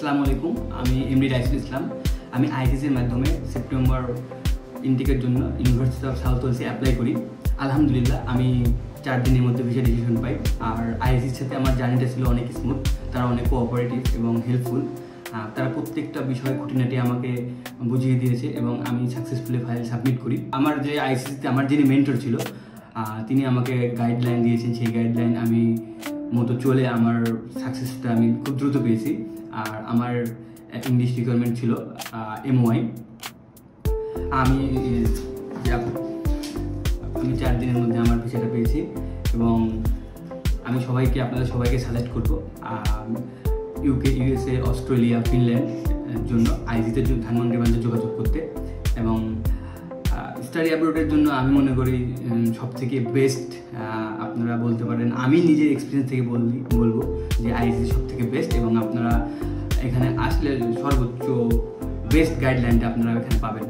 আসসালামু আলাইকুম। আমি এমডি রাইসুল ইসলাম। আমি আইসিসির মাধ্যমে সেপ্টেম্বর ইনটেকের জন্য ইউনিভার্সিটি অফ সাউথ ওয়েলসে অ্যাপ্লাই করি। আলহামদুলিল্লাহ আমি 4 দিনের মধ্যে ভিসা ডিসিশন পাই। আর আইসিসির সাথে আমার জার্নিটা ছিল অনেক স্মুথ। তারা অনেক কোঅপারেটিভ এবং হেল্পফুল। তারা প্রত্যেকটা বিষয় খুঁটিনাটি আমাকে বুঝিয়ে দিয়েছে এবং আমি সাকসেসফুলি ফাইল সাবমিট করি। আমার যে আইসিসিতে আমার যিনি মেন্টর ছিল তিনি আমাকে গাইডলাইন দিয়েছেন। সেই গাইডলাইন আমি মতো চলে আমার সাকসেসটা আমি খুব দ্রুত পেয়েছি। আর আমার ইংলিশ রিকোয়ারমেন্ট ছিল MOI। আমি 4 দিনের মধ্যে আমার ভিসাটা পেয়েছি এবং আমি আপনাদের সবাইকে সাজেস্ট করব UK, USA, অস্ট্রেলিয়া, ফিনল্যান্ড জন্য আইসিতে ধানমন্ডি ব্রাঞ্চে যোগাযোগ করতে। এবং স্টাডি অ্যাব্রোডের জন্য আমি মনে করি সবথেকে বেস্ট আপনারা বলতে পারেন, আমি নিজের এক্সপিরিয়েন্স থেকে বলবো যে আইসিসি সবথেকে বেস্ট। এবং আপনারা এখানে আসলে সর্বোচ্চ বেস্ট গাইডলাইনটা আপনারা এখানে পাবেন।